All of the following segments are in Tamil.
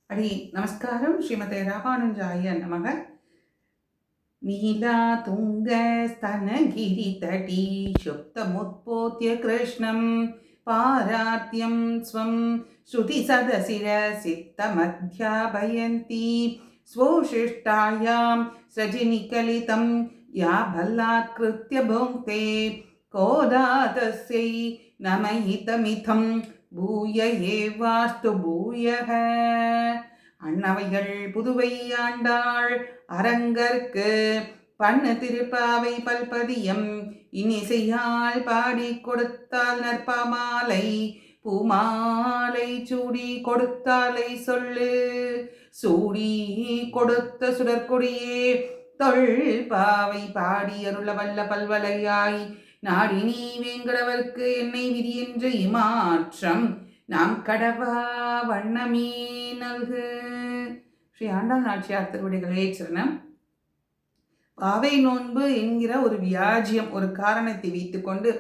அடி நமஸ்காரம் ஸ்ரீமதே ராமானுஜாய நமக. நீலா துங்க ஸ்தனகிரி தடி சுப்தமுத்போத்ய கிருஷ்ணம் பாராத்யம் ஸ்வம் ஸ்ருதி சதசிர சித்தமத்யாபயந்தி ஸ்வோஷிஷ்டாயாம் ஸ்ரஜினிகலிதம் யா பல்லாத்கிருத்ய புங்க்தே கோதா தஸ்யை நமயிதமிதம் பூய ஏவாஸ்து பூயக. அன்னவைகள் புதுவை ஆண்டாள் அரங்கற்கு பண்ணு திருப்பாவை பல்பதியம் இனிசையால் பாடி கொடுத்தால் நற்பாமாலை பூமாலை சூடி கொடுத்தாலை சொல்லு. சூடி கொடுத்த சுடற்கொடியே தொல் பாவை பாடி அருள வல்ல பல்வலையாய் நாடி நீ வேங்கடவர்க்கு என்னை விதி என்று இமாற்றம் நாம் கடவா வண்ணமே நல்கு. ஸ்ரீ ஆண்டாள் நாச்சியார் திருவடிகளே சரணம். பாவை நோன்பு என்கிற ஒரு வியாஜியம், ஒரு காரணத்தை வைத்துக்கொண்டு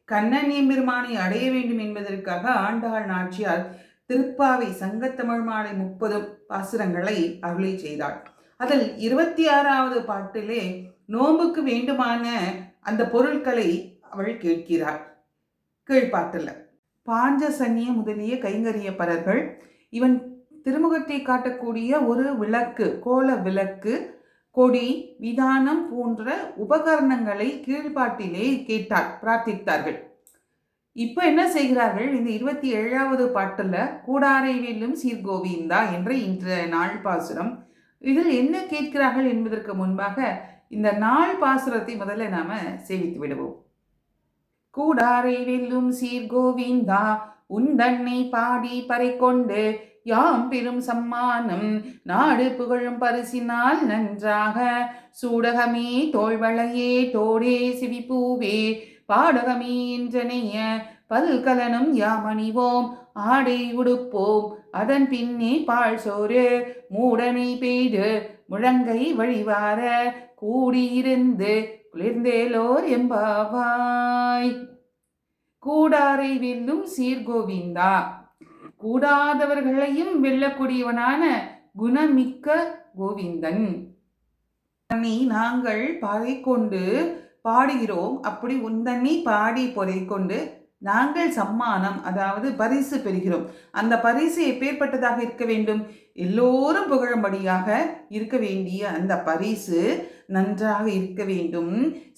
கண்ணன் எம்பெருமானை அடைய வேண்டும் என்பதற்காக ஆண்டாள் நாச்சியார் திருப்பாவை சங்கத்தமிழ் மாலை 30 பாசுரங்களை அருளை செய்தாள். அதில் 26வது பாட்டிலே நோன்புக்கு வேண்டுமான அந்த பொருட்களை அவள் கேட்கிறாள். கீழ்பாட்டில் பாஞ்சசன்னிய முதலிய கைங்கரிய பரர்கள் இவன் திருமுகத்தை காட்டக்கூடிய ஒரு விளக்கு, கோல விளக்கு, கொடி, விதானம் போன்ற உபகரணங்களை கீழ்பாட்டிலே கேட்டாள், பிரார்த்தித்தார்கள். இப்ப என்ன செய்கிறார்கள்? இந்த 27வது பாட்டுல கூடாரை வெல்லும் சீர்கோவிந்தா என்ற இன்றைய நாள் பாசுரம். இதில் என்ன கேட்கிறார்கள் என்பதற்கு முன்பாக இந்த நாள் பாசுரத்தை முதல்ல நாம சேவித்து விடுவோம். கூடாரை வெல்லும் சீர்கோவிந்தா உந்தன்னை பாடி பறை கொண்டு யாம் பெரும் சம்மானம் நாடு புகழும் பரிசினால் நன்றாக சூடகமே தோள்வளையே தோடே சிவிப்பூவே பாடகமே என்றனைய பல்கலனும் யாமணிவோம் ஆடை உடுப்போம் அதன் பின்னே பால் சோறு மூடனை பெய்து முழங்கை வழிவார கூடியிருந்து குளிர்ந்தேலோர் எம்பாவாய். கூடாரை வெல்லும் சீர்கோவிந்தா, கூடாதவர்களையும் வெல்லக்கூடியவனான குணமிக்க கோவிந்தன். நாங்கள் பாறை கொண்டு பாடுகிறோம். அப்படி உந்தண்ணி பாடி பொறை கொண்டு நாங்கள் சம்மானம், அதாவது பரிசு பெறுகிறோம். அந்த பரிசு எப்பேற்பட்டதாக இருக்க வேண்டும்? எல்லோரும் புகழும்படியாக இருக்க வேண்டிய அந்த பரிசு நன்றாக இருக்க வேண்டும்.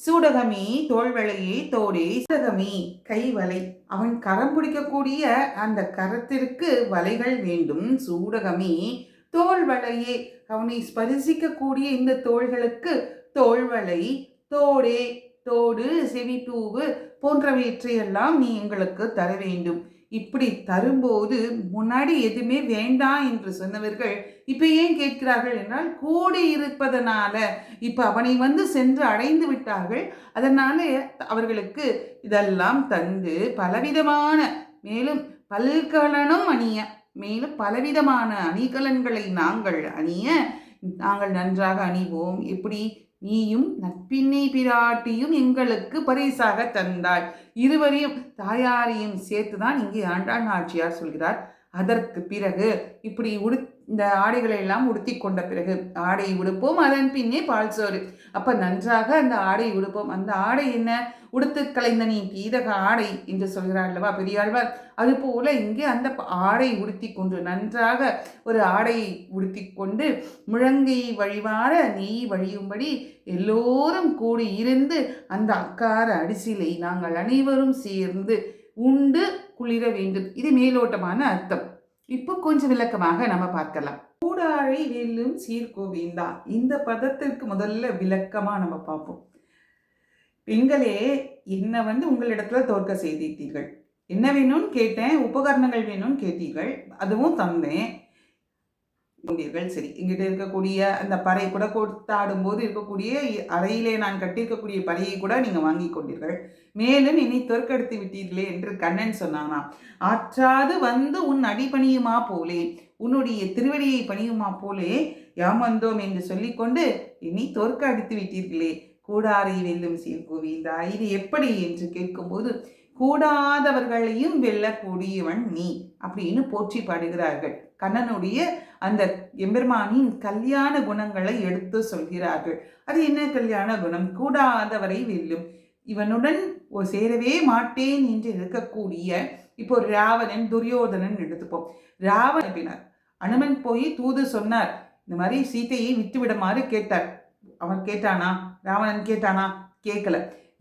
சூடகமி தோள்வளையே தோடே, சூடகமி கைவலை, அவன் கரம் பிடிக்கக்கூடிய அந்த கரத்திற்கு வலைகள் வேண்டும். சூடகமி தோள்வளையே, அவனை ஸ்பரிசிக்கக்கூடிய இந்த தோள்களுக்கு தோள்வளை, தோடே தோடு செவிப்பூவு போன்றவற்றையெல்லாம் நீ எங்களுக்கு தர வேண்டும். இப்படி தரும்போது முன்னாடி எதுவுமே வேண்டாம் என்று சொன்னவர்கள் இப்ப ஏன் கேட்கிறார்கள் என்றால், கூடி இருப்பதனால இப்ப அவனை சென்று அடைந்து விட்டார்கள். அதனால அவர்களுக்கு இதெல்லாம் தந்து பலவிதமான மேலும் பல்கலனும் அணிய, மேலும் பலவிதமான அணிகலன்களை நாங்கள் அணிய, நாங்கள் நன்றாக அணிவோம். எப்படி? நீயும் நட்பின்னை பிராட்டியும் எங்களுக்கு பரிசாக தந்தாள். இருவரையும் தாயாரையும் சேர்த்துதான் இங்கே ஆண்டாள் நாச்சியார் சொல்கிறார். அதற்கு பிறகு இப்படி இந்த ஆடைகளை எல்லாம் உடுத்தி கொண்ட பிறகு ஆடை உடுப்போம் அதன் பின்னே பால் சோறு. அப்ப நன்றாக அந்த ஆடை உடுப்போம். அந்த ஆடை என்ன? உடுத்து கலைந்தனி பீதக ஆடை என்று சொல்கிறார் அல்லவா பெரியாழ்வார். அது போல இங்கே அந்த ஆடை உடுத்தி கொண்டு நன்றாக ஒரு ஆடையை உடுத்தி கொண்டு முழங்கை வழிவார நெய் வழியும்படி எல்லோரும் கூடி இருந்து அந்த அக்கார அடிசிலை நாங்கள் அனைவரும் சேர்ந்து உண்டு குளிர வேண்டும். இது மேலோட்டமான அர்த்தம். இப்போ கொஞ்சம் விளக்கமாக நம்ம பார்க்கலாம். கூடாரை வெல்லும் சீர்கோவிந்தா, இந்த பதத்திற்கு முதல்ல விளக்கமா நம்ம பார்ப்போம். பெண்களே, என்ன உங்களிடத்துல தோற்க செய்தீர்கள். என்ன வேணும்னு கேட்டேன், உபகரணங்கள் வேணும்னு கேட்டீர்கள், அதுவும் தந்தேன். சரி, எங்கிட்ட இருக்கக்கூடிய அந்த பறை கூட கொடுத்தாடும் போது இருக்கக்கூடிய அறையிலே நான் கட்டியிருக்கக்கூடிய பறையை கூட நீங்க வாங்கி கொண்டீர்கள். மேலும் என்னை தோற்கெடுத்து விட்டீர்களே என்று கண்ணன் சொன்னானா, ஆற்றாது உன் அடி பணியுமா போலே, உன்னுடைய திருவடியை பணியுமா போலே யாமந்தோம் என்று சொல்லிக்கொண்டு என்னை தோற்க அடித்து விட்டீர்களே. கூடாரை வெல்லும் சீர்கோவிந்தா, இது எப்படி என்று கேட்கும்போது, கூடாதவர்களையும் வெல்லக்கூடியவன் நீ அப்படின்னு போற்றி பாடுகிறார்கள். கண்ணனுடைய அந்த எம்பெருமானின் கல்யாண குணங்களை எடுத்து சொல்கிறார்கள். அது என்ன கல்யாண குணம்? கூடாதவரை வெல்லும். இவனுடன் சேரவே மாட்டேன் என்று இருக்கக்கூடிய இப்போ ராவணன் துரியோதனன் எடுத்துப்போம். ராவணன் அனுமன் போய் தூது சொன்னார், இந்த மாதிரி சீதையை விட்டு விடுமாறு கேட்டார். அவன் கேட்டானா? ராவணன் கேட்டானா? கேட்கல.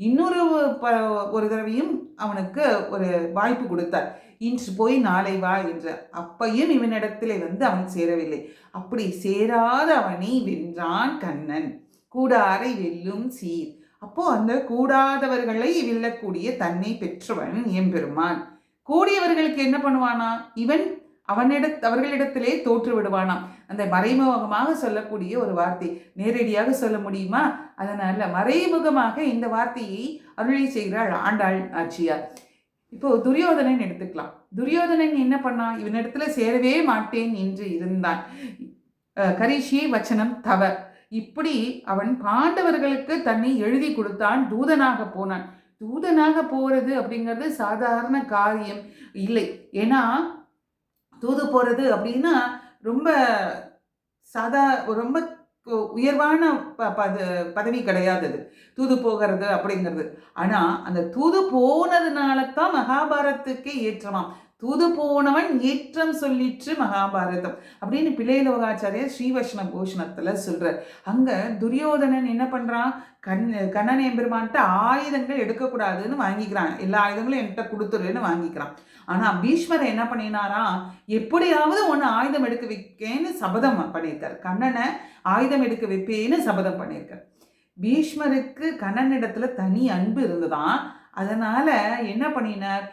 இன்னொரு ஒரு தடவையும் அவனுக்கு ஒரு வாய்ப்பு கொடுத்தார், இன்று போய் நாளை வா என்ற. அப்பையும் இவனிடத்திலே அவன் சேரவில்லை. அப்படி சேராத அவனை வென்றான் கண்ணன். கூடாரை வெல்லும் சீர். அப்போ அந்த கூடாதவர்களை வெல்லக்கூடிய தன்னை பெற்றவன் எம்பெருமான். கூடியவர்களுக்கு என்ன பண்ணுவானா? இவன் அவர்களிடத்திலே தோற்று விடுவானாம். அந்த மறைமுகமாக சொல்லக்கூடிய ஒரு வார்த்தை, நேரடியாக சொல்ல முடியுமா? அதனால மறைமுகமாக இந்த வார்த்தையை அருளி செய்கிறாள் ஆண்டாள் ஆட்சியார். இப்போ துரியோதனன் எடுத்துக்கலாம். துரியோதனன் என்ன பண்ணான்? இவனிடத்துல சேரவே மாட்டேன் என்று இருந்தான். கரிஷி வச்சனம் தவ, இப்படி அவன் பாண்டவர்களுக்கு தன்னை எழுதி கொடுத்தான், தூதனாக போனான். தூதனாக போறது அப்படிங்கிறது சாதாரண காரியம் இல்லை. ஏன்னா தூது போறது அப்படின்னா ரொம்ப ரொம்ப உயர்வான பதவி கிடையாது அது, தூது போகிறது அப்படிங்கிறது. ஆனா அந்த தூது போனதுனால தான் மகாபாரதத்துக்கே ஏற்றமாம். தூது போனவன் ஏற்றம் சொல்லிற்று மகாபாரதம் அப்படின்னு பிள்ளைலோகாச்சாரியர் ஸ்ரீவஷ்ண பூஷணத்துல சொல்றார். அங்க துரியோதனன் என்ன பண்றான்? கண்ணன் எம்பெருமான்ட்டு ஆயுதங்கள் எடுக்கக்கூடாதுன்னு வாங்கிக்கிறான். எல்லா ஆயுதங்களும் என்கிட்ட கொடுத்துருன்னு வாங்கிக்கிறான். ஆனா பீஷ்மர் என்ன பண்ணினாராம்? எப்படியாவது ஒன்று ஆயுதம் எடுக்க வைக்கேன்னு சபதம் பண்ணியிருக்கார். கண்ணனை ஆயுதம் எடுக்க வைப்பேன்னு சபதம் பண்ணியிருக்கார். பீஷ்மருக்கு கண்ணனிடத்துல தனி அன்பு இருந்துதான். அதனால என்ன பண்ணினார்?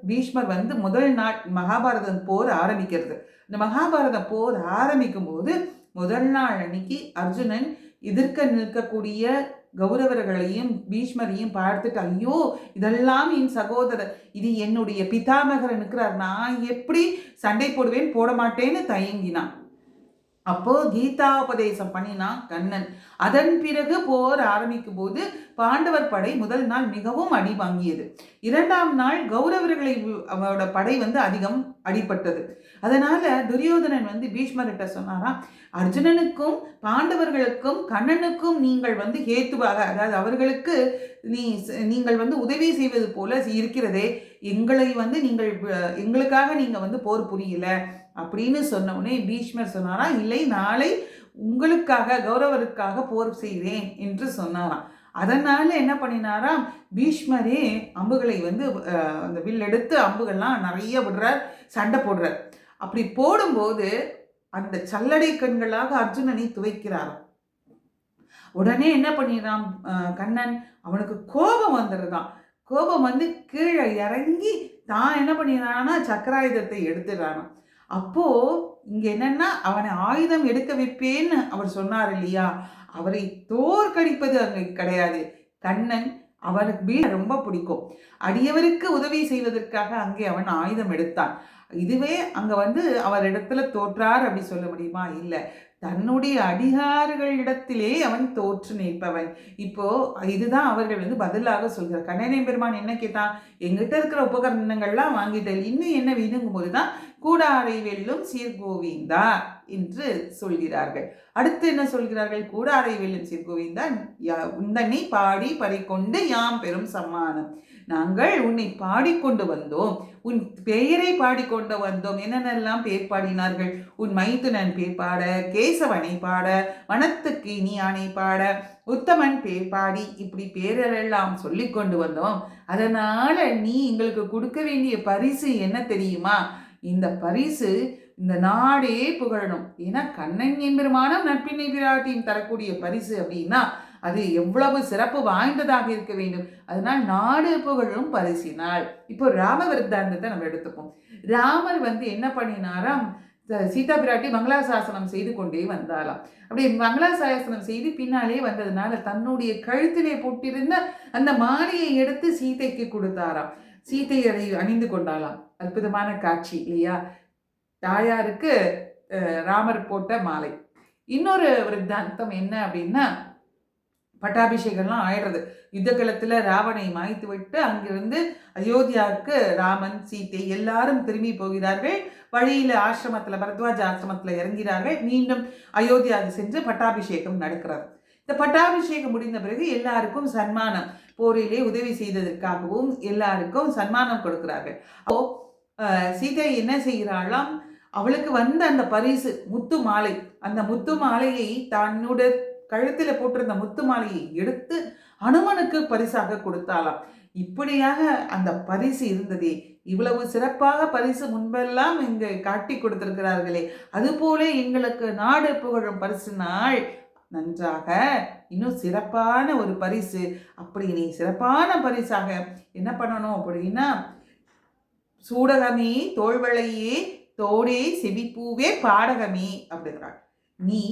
பீஷ்மர் முதல் நாள் மகாபாரதம் போர் ஆரம்பிக்கிறது. இந்த மகாபாரதம் போர் ஆரம்பிக்கும் போது முதல் நாள் அன்னைக்கு அர்ஜுனன் எதிர்க்க நிற்கக்கூடிய கௌரவர்களையும் பீஷ்மரையும் பார்த்துட்டு, ஐயோ இதெல்லாம் என் சகோதரர், இது என்னுடைய பிதாமகர் இருக்கிறார், நான் எப்படி சண்டை போடுவேன், போட மாட்டேன்னு தயங்கினான். அப்போ கீதாபதேசம் பண்ணினான் கண்ணன். அதன் பிறகு போர் ஆரம்பிக்கும் போது பாண்டவர் படை முதல் நாள் மிகவும் அடி வாங்கியது. இரண்டாம் நாள் கௌரவர்களை அவரோட படை அதிகம் அடிபட்டது. அதனால துரியோதனன் பீஷ்மர்கிட்ட சொன்னாராம், அர்ஜுனனுக்கும் பாண்டவர்களுக்கும் கண்ணனுக்கும் நீங்கள் ஹேத்துவாக, அதாவது அவர்களுக்கு நீங்கள் உதவி செய்வது போல இருக்கிறதே, எங்களை நீங்கள் எங்களுக்காக நீங்க போர் புரியல அப்படின்னு சொன்ன உடனே பீஷ்மர் சொன்னாராம், இல்லை நாளை உங்களுக்காக கௌரவருக்காக போர் செய்கிறேன் என்று சொன்னாராம். அதனால என்ன பண்ணினாராம்? பீஷ்மரே அம்புகளை அந்த வில் எடுத்து அம்புகள்லாம் நிறைய விடுறார், சண்டை போடுறார். அப்படி போடும்போது அந்த சல்லடை கண்களாக அர்ஜுனனை துவைக்கிறாராம். உடனே என்ன பண்ணிடுறான் கண்ணன்? அவனுக்கு கோபம் வந்துடுதான். கோபம் கீழே இறங்கி தான் என்ன பண்ணிடுறான்னா சக்கராயுதத்தை எடுத்துடுறானாம். அப்போ இங்க என்னன்னா, அவனை ஆயுதம் எடுக்க வைப்பேன்னு அவர் சொன்னார் இல்லையா, அவரை தோற்கடிப்பது அங்க கிடையாது. கண்ணன் அவனுக்கு ரொம்ப பிடிக்கும், அடியவருக்கு உதவி செய்வதற்காக அங்கே அவன் ஆயுதம் எடுத்தான். இதுவே அங்க அவர் இடத்துல தோற்றார் அப்படி சொல்ல முடியுமா? இல்லை, தன்னுடைய அடிகாரிகளிடத்திலே அவன் தோற்று நிற்பவன். இப்போ இதுதான் அவர்கள் பதிலாக சொல்கிறார். கண்ணனை பெருமான் என்ன கேட்டான்? எங்கிட்ட இருக்கிற உபகரணங்கள்லாம் வாங்கிட்டேன், இன்னும் என்ன வேணுங்கும் போதுதான் கூடாரை வெல்லும் சீர்கோவிந்தா என்று சொல்கிறார்கள். அடுத்து என்ன சொல்கிறார்கள்? கூடாரை வெல்லும் சீர்கோவிந்தா, உந்தனை பாடி பறிக்கொண்டு யாம் பெரும் சம்மானம். நாங்கள் உன்னை பாடிக்கொண்டு வந்தோம், உன் பெயரை பாடிக்கொண்டு வந்தோம். என்னென்னலாம் பேர் பாடினார்கள்? உன் மைத்துனன் பேர் பாட, கேசவனை பாட, வனத்துக்கு இனியானை பாட, உத்தமன் பேர் பாடி, இப்படி பேரெல்லாம் சொல்லி கொண்டு வந்தோம். அதனால நீ எங்களுக்கு கொடுக்க வேண்டிய பரிசு என்ன தெரியுமா? இந்த பரிசு இந்த நாடே புகழணும். ஏன்னா கண்ணன் எம்பெருமான நட்பினை பிராட்டியும் தரக்கூடிய பரிசு அப்படின்னா அது எவ்வளவு சிறப்பு வாய்ந்ததாக இருக்க வேண்டும். அதனால் நாடு புகழும் பரிசினால். இப்போ ராம விருத்தாந்தத்தை நம்ம எடுத்துப்போம். ராமர் என்ன பண்ணினாராம்? சீதா பிராட்டி மங்களாசாசனம் செய்து கொண்டே வந்தாலாம். அப்படி மங்களாசாசனம் செய்து பின்னாலே வந்ததுனால தன்னுடைய கழுத்திலே போட்டிருந்த அந்த மாலையை எடுத்து சீதைக்கு கொடுத்தாராம். சீதை அதை அணிந்து கொண்டாலாம். அற்புதமான காட்சி இல்லையா? தாயாருக்கு ராமர் போட்ட மாலை. இன்னொரு விருத்தாந்தம் என்ன அப்படின்னா, பட்டாபிஷேகம்லாம் ஆயிடுறது. யுத்த காலத்துல ராவனை மாய்த்து விட்டு அங்கிருந்து அயோத்தியாவுக்கு ராமன் சீதை எல்லாரும் திரும்பி போகிறார்கள். வழியில ஆசிரமத்துல பரத்வாஜ ஆசிரமத்துல இறங்கிறார்கள். மீண்டும் அயோத்தியாவுக்கு சென்று பட்டாபிஷேகம் நடக்கிறது. இந்த பட்டாபிஷேகம் முடிந்த பிறகு எல்லாருக்கும் சன்மானம், போரிலே உதவி செய்ததற்காகவும் எல்லாருக்கும் சன்மானம் கொடுக்கிறார்கள். அப்போ சீதை என்ன செய்கிறாளாம், அவளுக்கு வந்த அந்த பரிசு முத்து மாலை, அந்த முத்து மாலையை தன்னுடைய கழுத்துல போட்டிருந்த முத்து மாலையை எடுத்து அனுமனுக்கு பரிசாக கொடுத்தாளாம். இப்படியாக அந்த பரிசு இருந்ததே, இவ்வளவு சிறப்பாக பரிசு முன்பெல்லாம் இங்கு காட்டி கொடுத்திருக்கிறார்களே, அதுபோல எங்களுக்கு நாடு புகழும் பரிசு நாள் நன்றாக இன்னும் சிறப்பான ஒரு பரிசு. அப்படி நீ சிறப்பான பரிசாக என்ன பண்ணணும் அப்படின்னா, சூடகமே தோள்வளையே தோடே செவிப்பூவே பாடகமே அப்படிங்கிறாள். நீ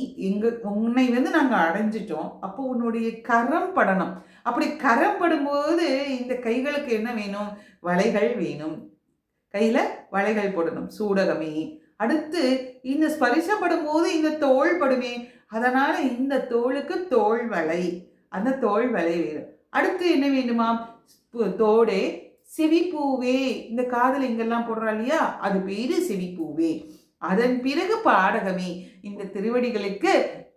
உன்னை நாங்கள் அடைஞ்சிட்டோம், அப்போ உன்னுடைய கரம் படணும். அப்படி கரம் படும்போது இந்த கைகளுக்கு என்ன வேணும், வளைகள் வேணும், கையில வளைகள் போடணும், சூடகமே. அடுத்து இந்த ஸ்பரிசப்படும் போது இந்த தோல் படுமே, அதனால இந்த தோளுக்கு தோல் வளை, அந்த தோல் வளை வேணும். அடுத்து என்ன வேண்டுமா, தோடே செவிப்பூவே, இந்த காதல் இங்கெல்லாம் போடுறா இல்லையா, அது பேரு செவிப்பூவே. அதன் பிறகு பாடகமே, இந்த திருவடிகளுக்கு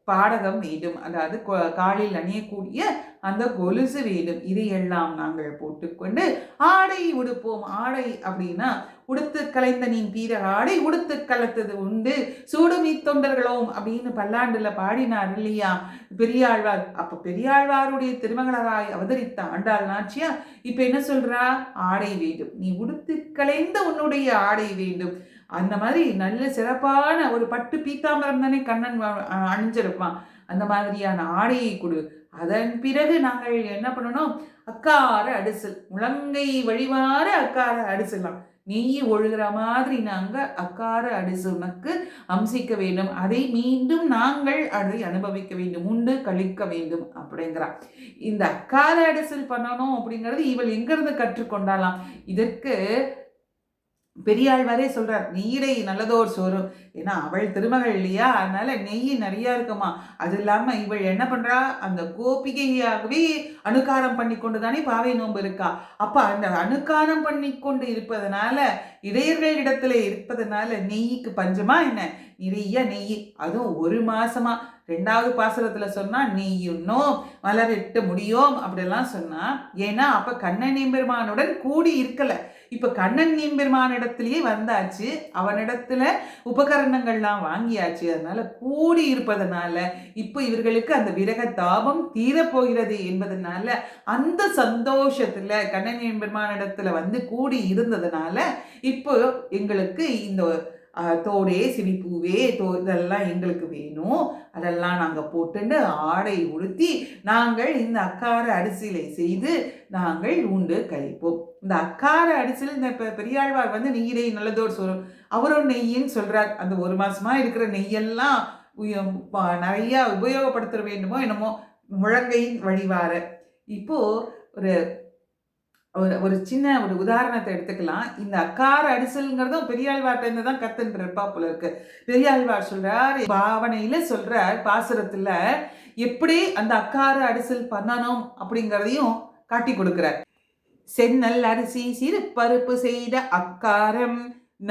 பாடகம் வேண்டும், அதாவது காலில் அணியக்கூடிய அந்த கொலுசு வேண்டும். இதையெல்லாம் நாங்கள் போட்டுக்கொண்டு ஆடை உடுப்போம். ஆடை அப்படின்னா உடுத்து கலைந்த நீ பீர ஆடை உடுத்து கலத்தது உண்டு சூடுமி தொண்டர்களோம் அப்படின்னு பல்லாண்டுல பாடினார் இல்லையா பெரியாழ்வார். அப்ப பெரியாழ்வாருடைய திருமகளாய் அவதரித்த ஆண்டாள் நாச்சியா இப்ப என்ன சொல்றா, ஆடை வேண்டும், நீ உடுத்து கலைந்த உன்னுடைய ஆடை வேண்டும். அந்த மாதிரி நல்ல சிறப்பான ஒரு பட்டு பீத்தாம்பரம் தானே கண்ணன் அணிஞ்சிருப்பான், அந்த மாதிரியான ஆடையை கொடு. அதன் பிறகு நாங்கள் என்ன பண்ணணும், அக்கார அடிசல், முழங்கை வழிவார அக்கார அடிசலாம், நெய் ஒழுகிற மாதிரி நாங்கள் அக்கார அடிசலுக்கு அம்சிக்க வேண்டும், அதை மீண்டும் நாங்கள் அதை அனுபவிக்க வேண்டும், உண்டு கழிக்க வேண்டும் அப்படிங்கிறார். இந்த அக்கார அடிசல் பண்ணணும் அப்படிங்கிறது இவள் எங்கிருந்து கற்றுக்கொண்டாலாம். இதற்கு பெரியாழ்வாரே சொல்றார், நெய்யடை நல்லதோர் சோறும். ஏன்னா அவள் திருமகள் இல்லையா, அதனால நெய் நிறைய இருக்குமா. அது இல்லாம இவள் என்ன பண்றா, அந்த கோபிகையாகவே அனுகாரம் பண்ணி கொண்டு தானே பாவை நோன்பு இருக்கா. அப்ப அந்த அனுகாரம் பண்ணி கொண்டு இருப்பதனால, இடையர்கள் இடத்துல இருப்பதனால நெய்க்கு பஞ்சமா என்ன, நிறைய நெய், அதுவும் ஒரு மாசமா. 2வது பாசுரத்துல சொன்னா நெய்யுன்னோ மலரிட்டு முடியும் அப்படிலாம் சொன்னா, ஏன்னா அப்ப கண்ணன் எம்பெருமானுடன் கூடி இருக்கல. இப்ப கண்ணன் எம்பெருமானிடத்திலேயே வந்தாச்சு, அவனிடத்துல உபகரணங்கள்லாம் வாங்கியாச்சு, அதனால கூடி இருப்பதனால இப்போ இவர்களுக்கு அந்த விரக தாபம் தீரப்போகிறது என்பதனால அந்த சந்தோஷத்துல கண்ணன் எம்பெருமானிடத்துல வந்து கூடி இருந்ததுனால இப்போ எங்களுக்கு இந்த தோடே சிரிப்பூவே இதெல்லாம் எங்களுக்கு வேணும், அதெல்லாம் நாங்கள் போட்டுண்டு ஆடை உடுத்தி நாங்கள் இந்த அக்கார அரிசிலை செய்து நாங்கள் உண்டு கழிப்போம். இந்த அக்கார அரிசியில் இந்த பெரியாழ்வார் வந்து நெய்யிடை நல்லதோர் சொல்லும், அவரும் நெய்யின்னு சொல்றார். அந்த ஒரு மாசமா இருக்கிற நெய்யெல்லாம் நிறைய உபயோகப்படுத்த வேண்டுமோ என்னமோ, முழங்கையின் வழிவார. இப்போ ஒரு ஒரு சின்ன ஒரு உதாரணத்தை எடுத்துக்கலாம். இந்த அக்கார அடிசல்ங்கிறதும் பெரியாழ்வார்ட்ட இருந்து தான் கத்துன்றப்பா போல இருக்கு. பெரியாழ்வார் சொல்றார், பாவனையில சொல்றார் பாசுரத்துல எப்படி அந்த அக்கார அடிசல் பண்ணணும் அப்படிங்கிறதையும் காட்டி கொடுக்கிறார். சென்னல் அரிசி சிறு பருப்பு செய்த அக்காரம்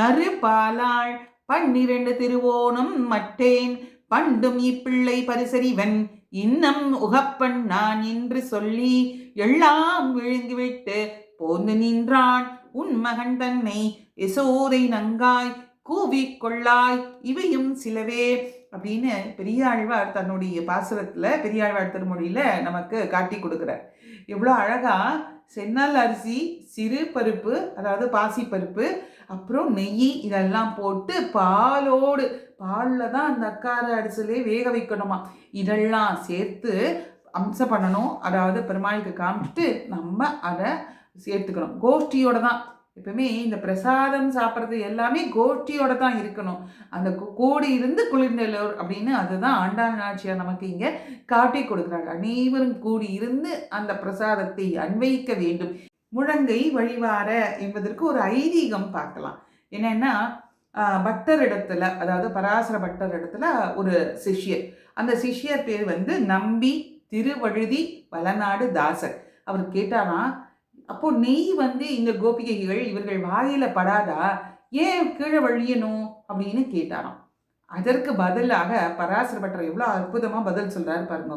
நறு பாலாள் 12 திருவோணம் மட்டேன் பண்டும் இப்பிள்ளை பரிசறிவன் இன்னம் உகப்பன் நான் என்று சொல்லி எல்லாம் விழுங்கிவிட்டு போந்து நின்றான் உன் மகன் தன்னை யசோதை நங்காய் கூவிக்கொள்ளாய் இவையும் சிலவே அப்படின்னு பெரியாழ்வார் தன்னுடைய பாசுரத்துல பெரியாழ்வார் திருமொழியில நமக்கு காட்டி கொடுக்கிறார். எவ்வளோ அழகா சென்னல் அரிசி சிறு பருப்பு அதாவது பாசி பருப்பு அப்புறம் நெய் இதெல்லாம் போட்டு பாலோடு, பாலில் தான் அந்த அக்கார அரிசிலே வேக வைக்கணுமா, இதெல்லாம் சேர்த்து அம்சம் பண்ணணும். அதாவது பெருமாளுக்கு காமிச்சிட்டு நம்ம அதை சேர்த்துக்கணும். கோஷ்டியோட தான் எப்பவுமே இந்த பிரசாதம் சாப்பிட்றது எல்லாமே கோஷ்டியோட தான் இருக்கணும். அந்த கூடி இருந்து குளிர்ந்தலோர் அப்படின்னு அதுதான் ஆண்டாள் நாச்சியார் நமக்கு இங்கே காட்டி கொடுக்குறாங்க. அனைவரும் கூடி இருந்து அந்த பிரசாதத்தை அன்வைக்க வேண்டும். முழங்கை வழிவார என்பதற்கு ஒரு ஐதீகம் பார்க்கலாம். என்னன்னா பட்டர் இடத்துல, அதாவது பராசர பட்டர் இடத்துல ஒரு சிஷ்யர், அந்த சிஷ்யர் பேர் வந்து நம்பி திருவழுதி வளநாடு தாசர். அவர் கேட்டாராம், அப்போ நெய் இந்த கோபிகைகள் இவர்கள் வாயில படாதா, ஏன் கீழே வழியணும் அப்படின்னு கேட்டாராம். அதற்கு பதிலாக பராசர பட்டர் எவ்வளோ அற்புதமா பதில் சொல்றாரு பாருங்க.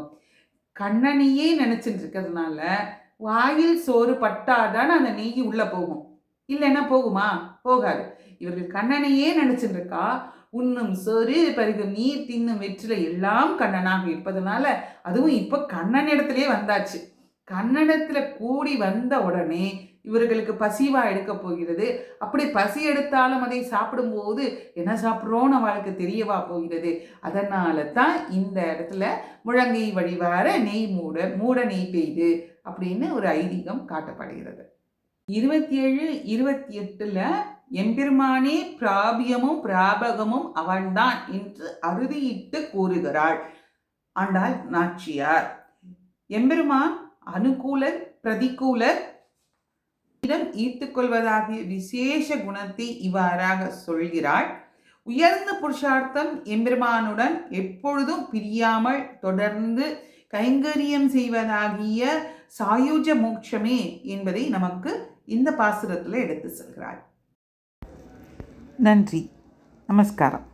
கண்ணனையே நினைச்சிட்டு இருக்கிறதுனால வாயில் சோறு பட்டாதான் அந்த நெய் உள்ள போகும், இல்லைன்னா போகுமா? போகாது. இவர்கள் கண்ணனையே நினைச்சிட்டு இருக்கா. உண்ணும் சோறு பருகும் நீர் தின்னும் வெற்றிலை எல்லாம் கண்ணனாக இருப்பதனால அதுவும் இப்போ கண்ணன் இடத்திலே வந்தாச்சு. கன்னடத்துல கூடி வந்த உடனே இவர்களுக்கு பசிவா எடுக்க போகிறது. அப்படி பசி எடுத்தாலும் அதை சாப்பிடும்போது என்ன சாப்பிட்றோன்னு அவளுக்கு தெரியவா போகிறது. அதனால தான் இந்த இடத்துல முழங்கை வழிவார நெய் மூட நெய் பெய்து அப்படின்னு ஒரு ஐதீகம் காட்டப்படுகிறது. 27, 28 எம்பெருமானே பிராபியமும் பிராபகமும் அவன்தான் என்று அறுதியிட்டு கூறுகிறாள் ஆண்டாள் நாச்சியார். எம்பெருமான் அனுகூலர் பிரதிகூலர் இடம் ஈர்த்துக்கொள்வதாகிய விசேஷ குணத்தை இவ்வாறாக சொல்கிறாள். உயர்ந்த புருஷார்த்தம் எம்பெருமானுடன் எப்பொழுதும் பிரியாமல் தொடர்ந்து கைங்கரியம் செய்வதாகிய சாயுஜ மோட்சமே என்பதை நமக்கு இந்த பாசுரத்தில் எடுத்து சொல்கிறாள். நன்றி, நமஸ்காரம்.